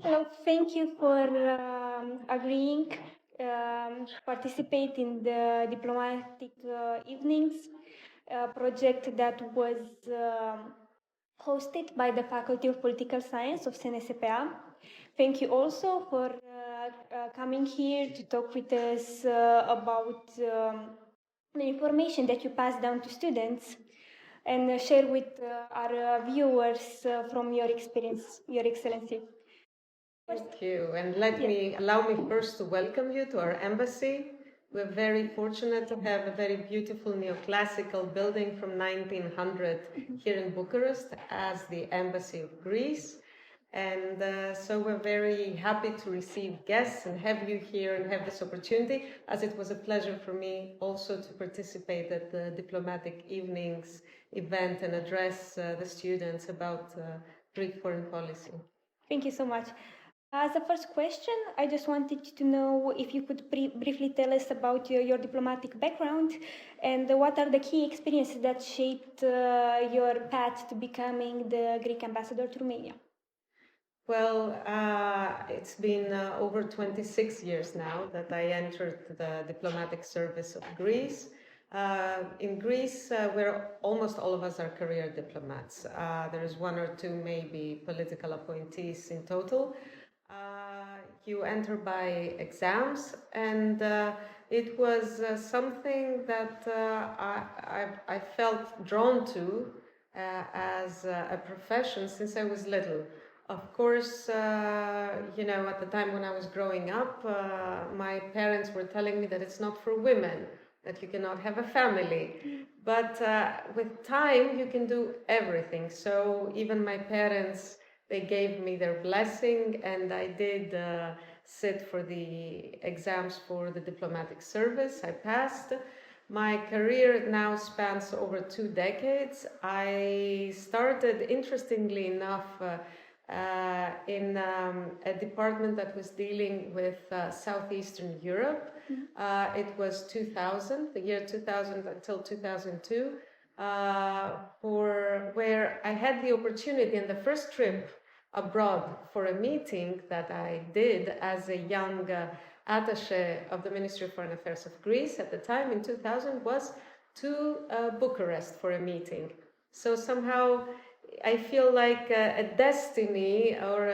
Hello, thank you for agreeing to participate in the diplomatic evenings project that was hosted by the Faculty of Political Science of CNSPA. Thank you also for coming here to talk with us about the information that you pass down to students and share with our viewers from your experience, Your Excellency. Thank you. And allow me first to welcome you to our embassy. We're very fortunate to have a very beautiful neoclassical building from 1900 here in Bucharest as the Embassy of Greece. And so we're very happy to receive guests and have you here and have this opportunity, as it was a pleasure for me also to participate at the Diplomatic Evenings event and address the students about Greek foreign policy. Thank you so much. As a first question, I just wanted to know if you could briefly tell us about your diplomatic background and what are the key experiences that shaped your path to becoming the Greek ambassador to Romania. Well, it's been over 26 years now that I entered the diplomatic service of Greece. In Greece, where almost all of us are career diplomats. There's one or two maybe political appointees in total. You enter by exams, and it was something that I felt drawn to as a profession since I was little. Of course, at the time when I was growing up, my parents were telling me that it's not for women, that you cannot have a family. But with time, you can do everything. So even my parents, they gave me their blessing, and I did sit for the exams for the diplomatic service. I passed. My career now spans over 2 decades. I started, interestingly enough, in a department that was dealing with Southeastern Europe. It was 2000, the year 2000 until 2002, where I had the opportunity in the first trip abroad for a meeting that I did as a young attaché of the Ministry of Foreign Affairs of Greece at the time in 2000 was to Bucharest for a meeting. So somehow I feel like a destiny or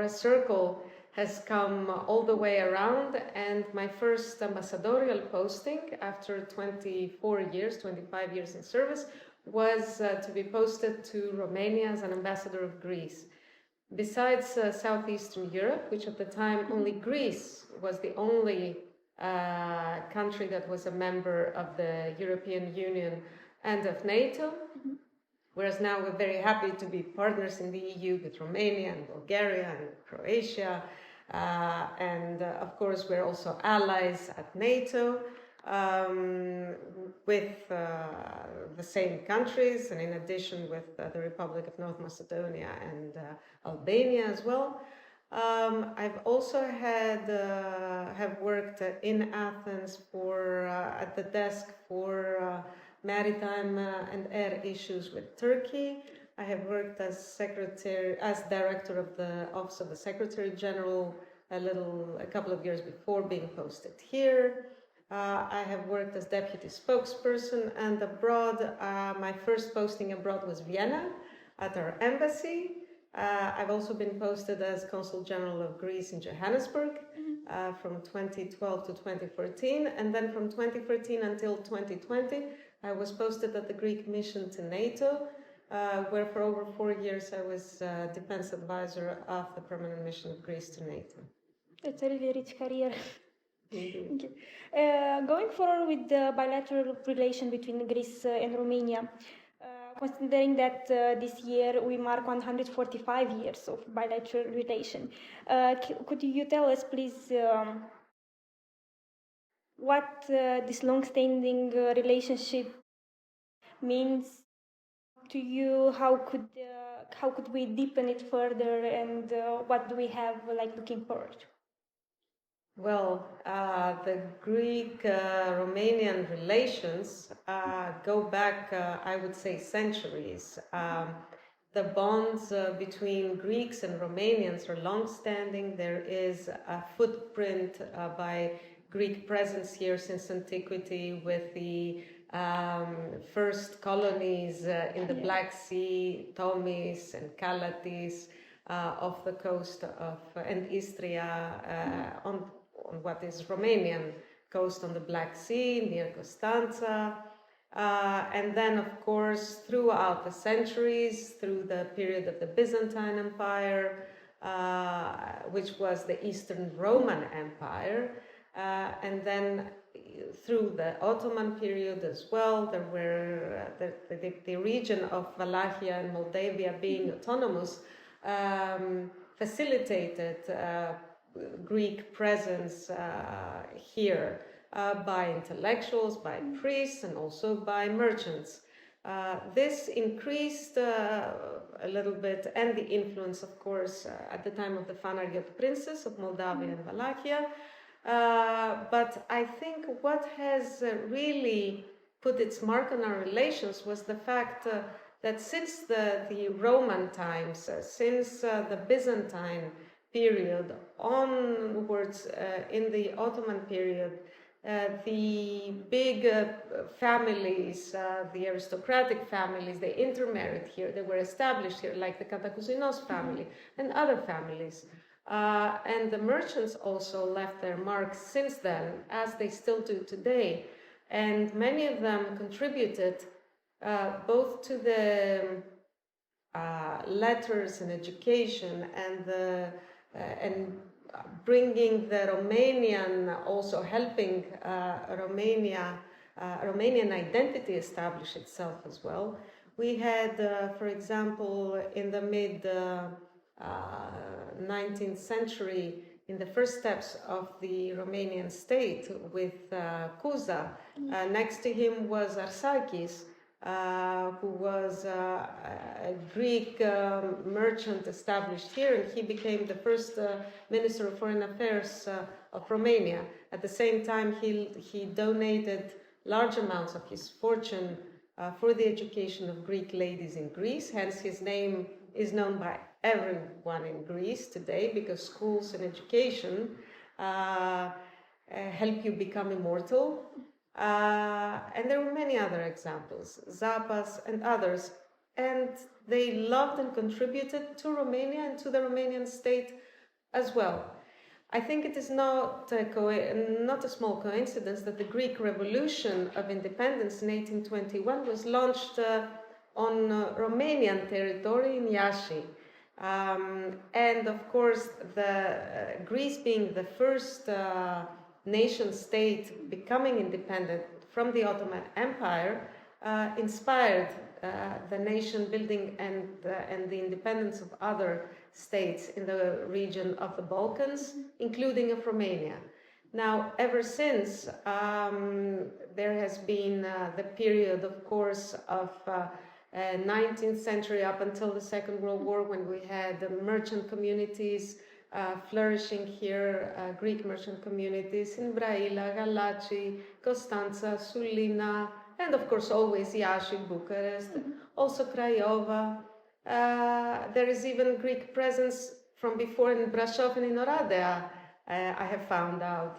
a circle has come all the way around, and my first ambassadorial posting after 25 years in service was to be posted to Romania as an ambassador of Greece. Besides Southeastern Europe, which at the time only Greece was the only country that was a member of the European Union and of NATO, whereas now we're very happy to be partners in the EU with Romania and Bulgaria and Croatia. And of course, we're also allies at NATO with the same countries, and in addition with the Republic of North Macedonia and Albania as well. I've also have worked in Athens at the desk for maritime and air issues with Turkey. I have worked as director of the Office of the Secretary General a couple of years before being posted here. I have worked as deputy spokesperson, and abroad, my first posting abroad was Vienna at our embassy. I've also been posted as Consul General of Greece in Johannesburg from 2012 to 2014, and then from 2014 until 2020, I was posted at the Greek mission to NATO, where for over 4 years I was defense advisor of the permanent mission of Greece to NATO. It's a really rich career. Thank you. Going forward with the bilateral relation between Greece and Romania, considering that this year we mark 145 years of bilateral relation, could you tell us, please, what this long-standing relationship means to you. How could we deepen it further, and what do we have looking forward to? Well, the Greek-Romanian relations go back, I would say, centuries. The bonds between Greeks and Romanians are long-standing. There is a footprint by Greek presence here since antiquity, with the first colonies in the Black Sea, Tomis and Calatis, off the coast of and Istria on what is Romanian coast on the Black Sea near Constanța. And then, of course, throughout the centuries, through the period of the Byzantine Empire, which was the Eastern Roman Empire, and then through the Ottoman period as well, there were the region of Wallachia and Moldavia being autonomous facilitated Greek presence here by intellectuals, by priests, and also by merchants. This increased a little bit, and the influence, of course, at the time of the Phanariote princes of Moldavia and Wallachia. But I think what has really put its mark on our relations was the fact that since the Roman times, since the Byzantine period onwards in the Ottoman period, the big families, the aristocratic families, they intermarried here, they were established here, like the Cantacuzino's family and other families. And the merchants also left their marks since then, as they still do today. And many of them contributed both to the letters and education and bringing the Romanian, also helping Romanian identity establish itself as well. We had, for example, in the mid 19th century, in the first steps of the Romanian state with Cuza, next to him was Arsakis, who was a Greek merchant established here, and he became the first Minister of Foreign Affairs of Romania. At the same time, he donated large amounts of his fortune for the education of Greek ladies in Greece, hence his name is known by everyone in Greece today, because schools and education help you become immortal. And there were many other examples, Zapas and others, and they loved and contributed to Romania and to the Romanian state as well. I think it is not a small coincidence that the Greek Revolution of Independence in 1821 was launched on Romanian territory in Iași. And of course, Greece being the first nation state becoming independent from the Ottoman Empire inspired the nation building and the independence of other states in the region of the Balkans, including of Romania. Now, ever since, there has been the period, of course, of 19th century up until the Second World War, when we had the merchant communities flourishing here, Greek merchant communities in Braila, Galați, Constanța, Sulina, and of course always Iași, Bucharest, also Craiova. There is even Greek presence from before in Brașov and in Oradea, I have found out.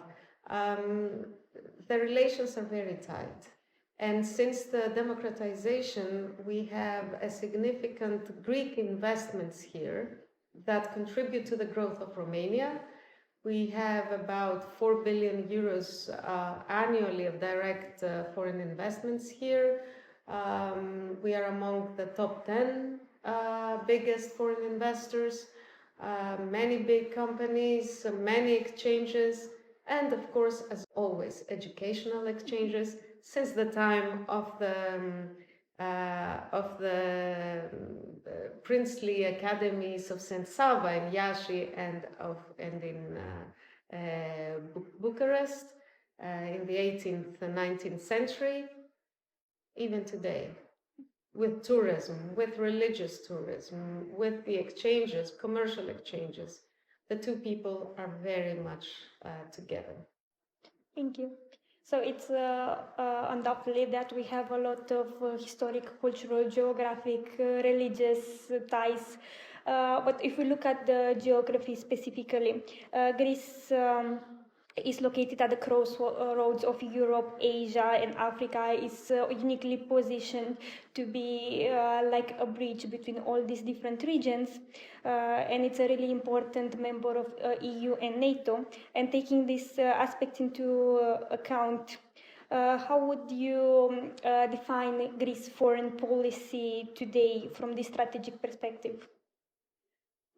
The relations are very tight. And since the democratization, we have a significant Greek investments here that contribute to the growth of Romania. We have about 4 billion euros annually of direct foreign investments here. We are among the top 10 biggest foreign investors, many big companies, many exchanges, and of course, as always, educational exchanges since the time of the princely academies of St. Sava in Iași and in Bucharest. in the 18th and 19th century, even today, with tourism, with religious tourism, with the exchanges, commercial exchanges. The two people are very much together. Thank you. So it's undoubtedly that we have a lot of historic, cultural, geographic, religious ties. But if we look at the geography specifically, Greece is located at the crossroads of Europe, Asia, and Africa. Is uniquely positioned to be like a bridge between all these different regions, and it's a really important member of EU and NATO. And taking this aspect into account, how would you define Greece's foreign policy today from this strategic perspective?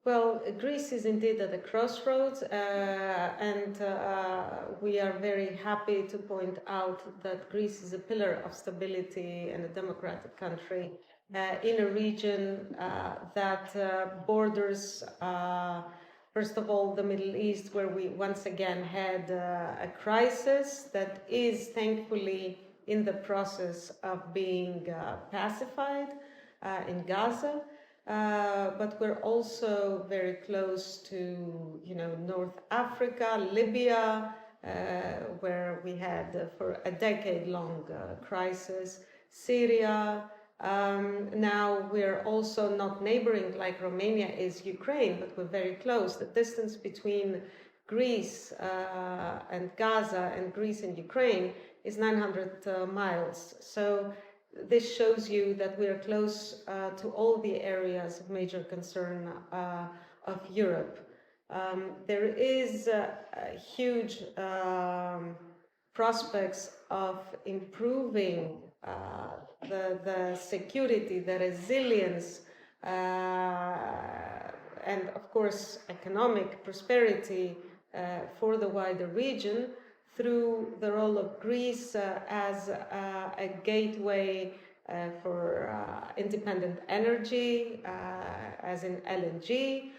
Well, Greece is indeed at the crossroads, and we are very happy to point out that Greece is a pillar of stability and a democratic country in a region that borders, first of all, the Middle East, where we once again had a crisis that is thankfully in the process of being pacified in Gaza. But we're also very close to, North Africa, Libya, where we had for a decade-long crisis, Syria. Now we're also not neighboring like Romania is Ukraine, but we're very close. The distance between Greece and Gaza and Greece and Ukraine is 900 miles. So this shows you that we are close to all the areas of major concern of Europe. There is huge prospects of improving the security, the resilience, and of course economic prosperity for the wider region, through the role of Greece as a gateway for independent energy, as in LNG,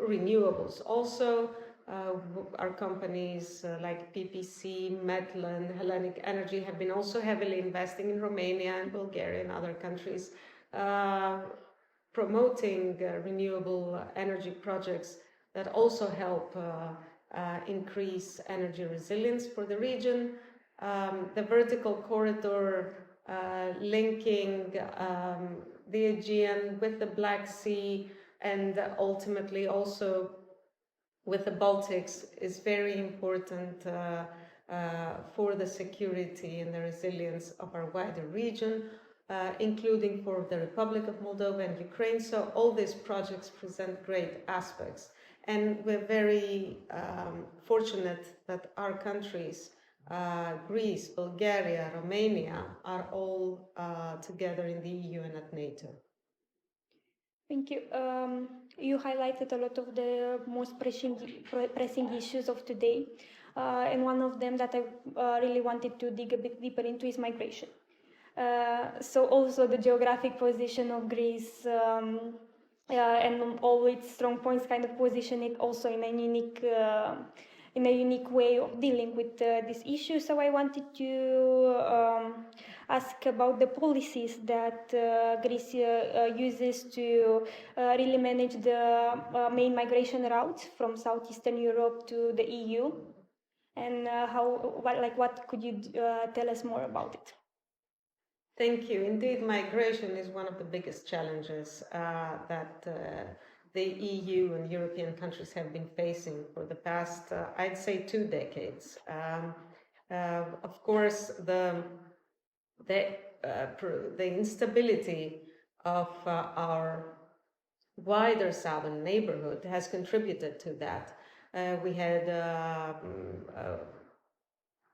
renewables also. Our companies like PPC, Metlen, Hellenic Energy have been also heavily investing in Romania and Bulgaria and other countries, promoting renewable energy projects that also help increase energy resilience for the region. The vertical corridor linking the Aegean with the Black Sea and ultimately also with the Baltics is very important for the security and the resilience of our wider region, including for the Republic of Moldova and Ukraine. So all these projects present great aspects. And we're very fortunate that our countries, Greece, Bulgaria, Romania, are all together in the EU and at NATO. Thank you. You highlighted a lot of the most pressing issues of today, and one of them that I really wanted to dig a bit deeper into is migration. So also the geographic position of Greece and all its strong points kind of position it also in a unique way of dealing with this issue. So I wanted to ask about the policies that Greece uses to really manage the main migration routes from Southeastern Europe to the EU, and what could you tell us more about it? Thank you. Indeed, migration is one of the biggest challenges that the EU and European countries have been facing for the past, I'd say, 2 decades. Of course, the instability of our wider southern neighborhood has contributed to that. We had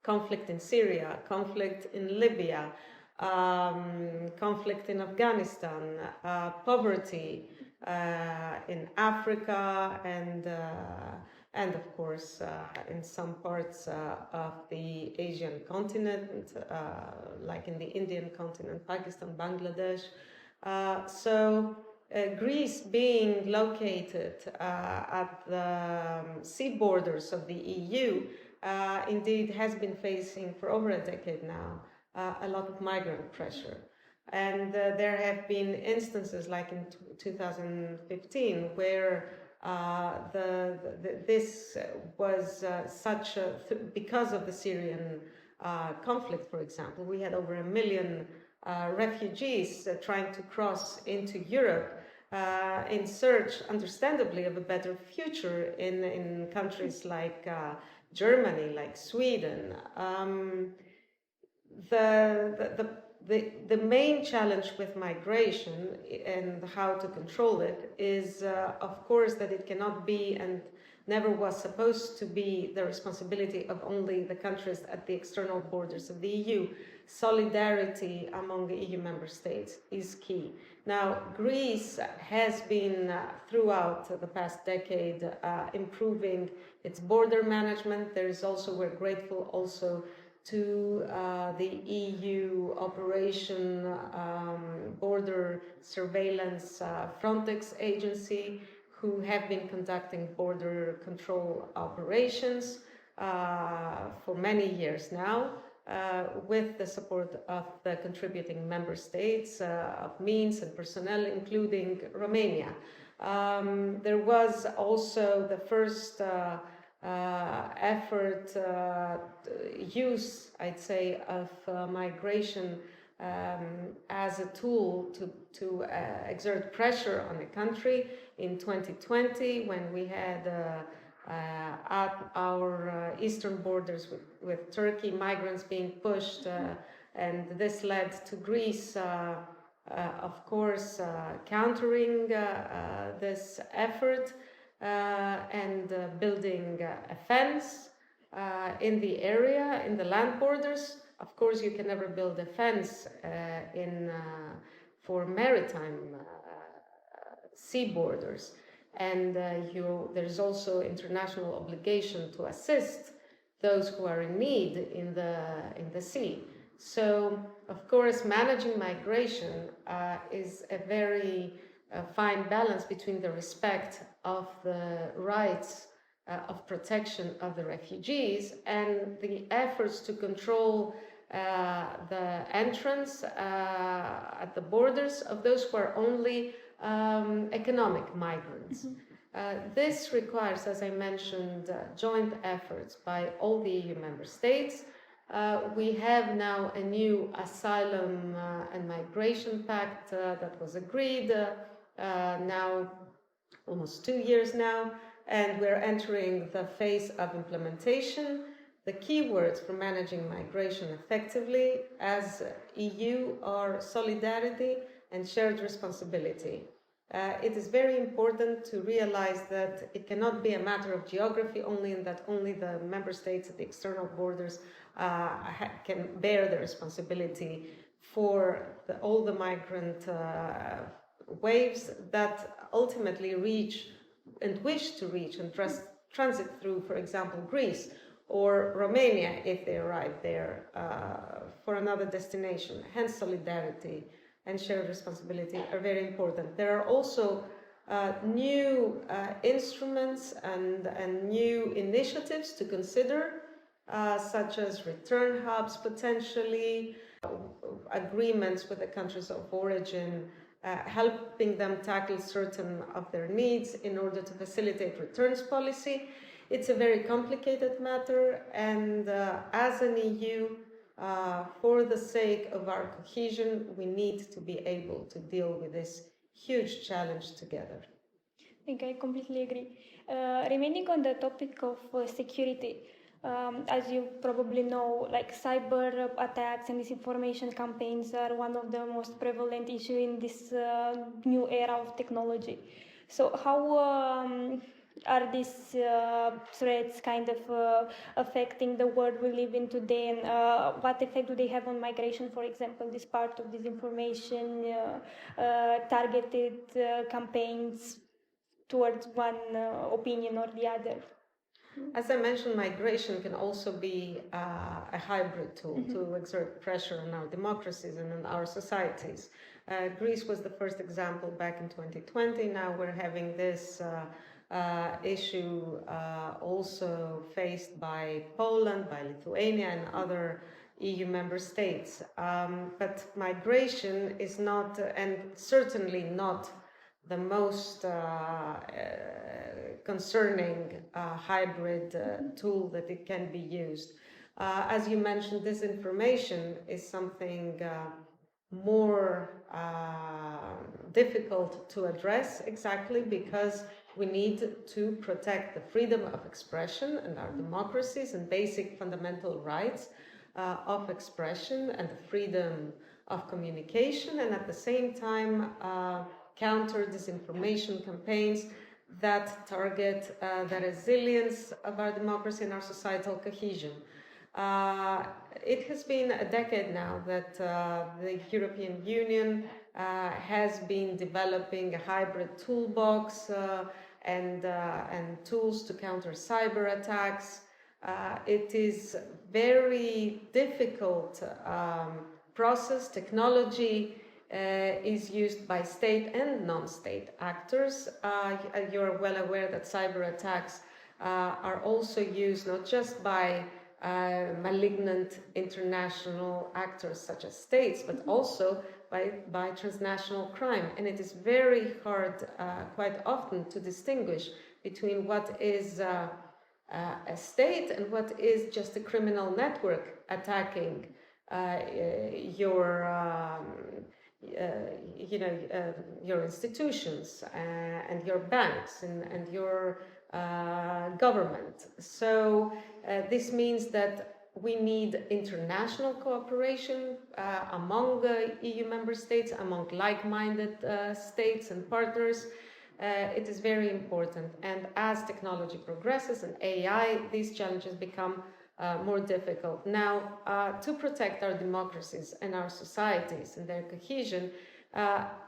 conflict in Syria, conflict in Libya, conflict in Afghanistan, poverty in Africa, and of course in some parts of the Asian continent, like in the Indian continent, Pakistan, Bangladesh. So Greece, being located at the sea borders of the EU, indeed has been facing for over a decade now a lot of migrant pressure. And there have been instances like in 2015 where this was because of the Syrian conflict, for example. We had over 1 million refugees trying to cross into Europe in search, understandably, of a better future in countries like Germany, like Sweden. The main challenge with migration and how to control it is, of course, that it cannot be and never was supposed to be the responsibility of only the countries at the external borders of the EU. Solidarity among the EU member states is key. Now, Greece has been, throughout the past decade, improving its border management. There is also, we're grateful also to the EU Operation Border Surveillance Frontex agency, who have been conducting border control operations for many years now, with the support of the contributing member states of means and personnel, including Romania. There was also the first use, I'd say, of migration as a tool to exert pressure on a country in 2020, when we had at our eastern borders with Turkey, migrants being pushed, and this led to Greece, of course, countering this effort and building a fence in the area, in the land borders. Of course, you can never build a fence for maritime sea borders, and there's also international obligation to assist those who are in need in the sea. So, of course, managing migration is a very fine balance between the respect of the rights of protection of the refugees and the efforts to control the entrance at the borders of those who are only economic migrants. This requires, as I mentioned, joint efforts by all the EU member states. We have now a new asylum and migration pact that was agreed now almost 2 years now, and we're entering the phase of implementation. The key words for managing migration effectively as EU are solidarity and shared responsibility. It is very important to realize that it cannot be a matter of geography only, and that only the member states at the external borders can bear the responsibility for all the migrant waves that ultimately reach and wish to reach and transit through, for example, Greece or Romania if they arrive there for another destination. Hence, solidarity and shared responsibility are very important. There are also new instruments and new initiatives to consider, such as return hubs potentially, agreements with the countries of origin, helping them tackle certain of their needs in order to facilitate returns policy. It's a very complicated matter, and as an EU, for the sake of our cohesion, we need to be able to deal with this huge challenge together. I think I completely agree. Remaining on the topic of security, as you probably know, like cyber attacks and disinformation campaigns are one of the most prevalent issues in this new era of technology. So how are these threats kind of affecting the world we live in today, and what effect do they have on migration, for example, this part of disinformation, targeted campaigns towards one opinion or the other? As I mentioned, migration can also be a hybrid tool to exert pressure on our democracies and on our societies. Greece was the first example back in 2020. Now we're having this issue also faced by Poland, by Lithuania, and other EU member states. But migration is not, and certainly not, the most concerning hybrid tool that it can be used. As you mentioned, disinformation is something more difficult to address, exactly because we need to protect the freedom of expression and our democracies and basic fundamental rights of expression and the freedom of communication, and at the same time counter disinformation campaigns that target the resilience of our democracy and our societal cohesion. It has been a decade now that the European Union has been developing a hybrid toolbox and tools to counter cyber attacks. It is very difficult process. Technology is used by state and non-state actors. You're well aware that cyber attacks are also used not just by malignant international actors such as states, but also by transnational crime. And it is very hard quite often to distinguish between what is a state and what is just a criminal network attacking your institutions and your banks and your government. So this means that we need international cooperation among EU member states, among like-minded states and partners. It is very important. And as technology progresses and AI, these challenges become more difficult. Now, to protect our democracies and our societies and their cohesion,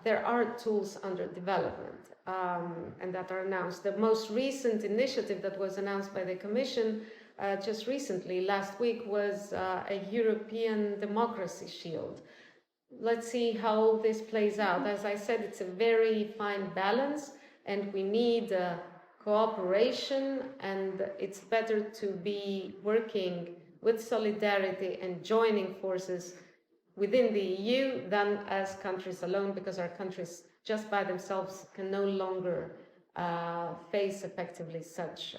there are tools under development and that are announced. The most recent initiative that was announced by the Commission just recently, last week, was a European Democracy Shield. Let's see how this plays out. As I said, it's a very fine balance, and we need cooperation, and it's better to be working with solidarity and joining forces within the EU than as countries alone, because our countries just by themselves can no longer face effectively such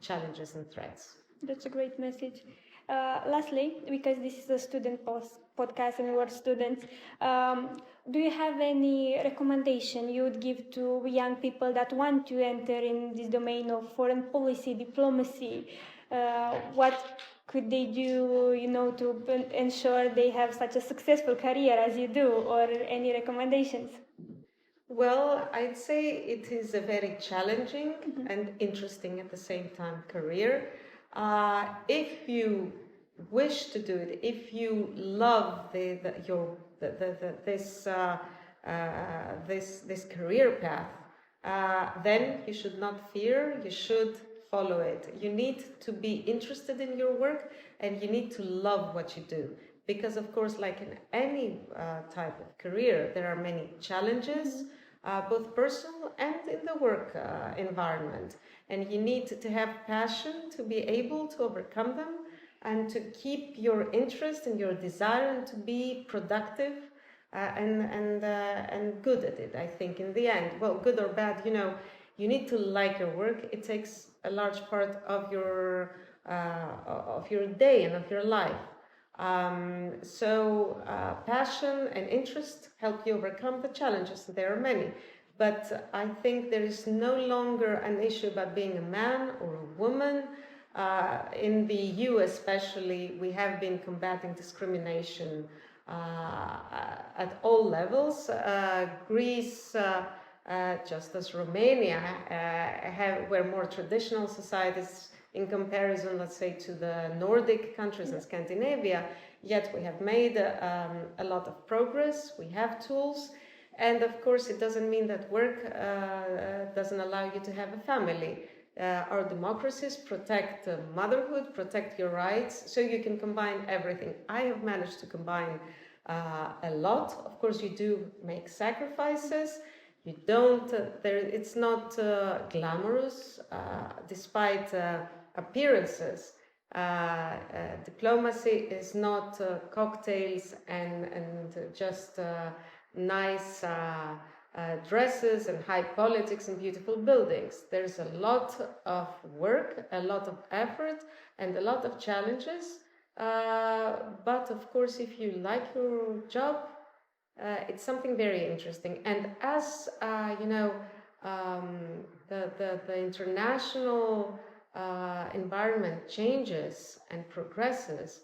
challenges and threats. That's a great message. Lastly, because this is a student podcast and we're students, do you have any recommendation you would give to young people that want to enter in this domain of foreign policy, diplomacy? What could they do, to ensure they have such a successful career as you do, or any recommendations? Well, I'd say it is a very challenging and interesting at the same time career. If you wish to do it, if you love this career path, then you should not fear. You should follow it. You need to be interested in your work, and you need to love what you do. Because, of course, like in any type of career, there are many challenges, both personal and in the work environment. And you need to have passion to be able to overcome them and to keep your interest and your desire and to be productive and good at it, I think, in the end. Well, good or bad, you need to like your work. It takes a large part of your day and of your life. So passion and interest help you overcome the challenges. There are many. But I think there is no longer an issue about being a man or a woman. In the EU especially, we have been combating discrimination at all levels. Greece, just as Romania, were more traditional societies in comparison, let's say, to the Nordic countries and Scandinavia, yet we have made a lot of progress. We have tools. And of course, it doesn't mean that work doesn't allow you to have a family. Our democracies protect motherhood, protect your rights, so you can combine everything. I have managed to combine a lot. Of course, you do make sacrifices, You don't, it's not glamorous, despite appearances. Diplomacy is not cocktails and just nice dresses and high politics and beautiful buildings. There's a lot of work, a lot of effort, and a lot of challenges. But of course, if you like your job, it's something very interesting. And as you know, the international environment changes and progresses,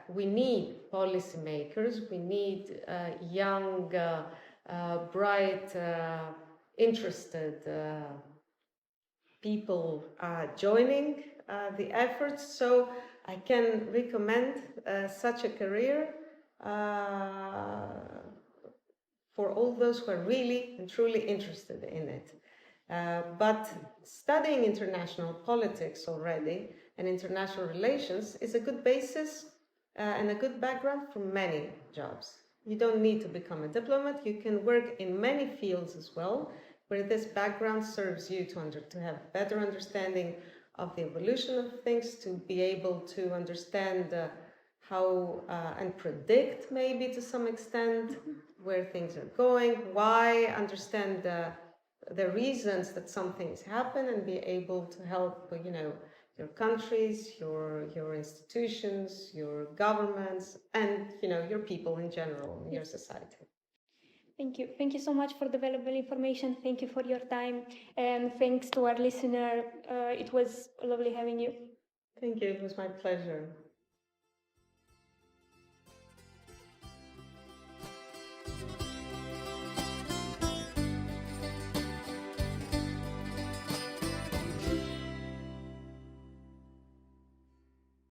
we need policymakers, we need young, bright, interested people joining the efforts. So I can recommend such a career for all those who are really and truly interested in it. But studying international politics already and international relations is a good basis and a good background for many jobs. You don't need to become a diplomat. You can work in many fields as well, where this background serves you to have better understanding of the evolution of things, to be able to understand how and predict, maybe to some extent, where things are going, why, understand the reasons that some things happen, and be able to help, you know, your countries, your institutions, your governments, and, you know, your people in general, your society. Thank you. Thank you so much for the valuable information. Thank you for your time. And thanks to our listener. It was lovely having you. Thank you. It was my pleasure.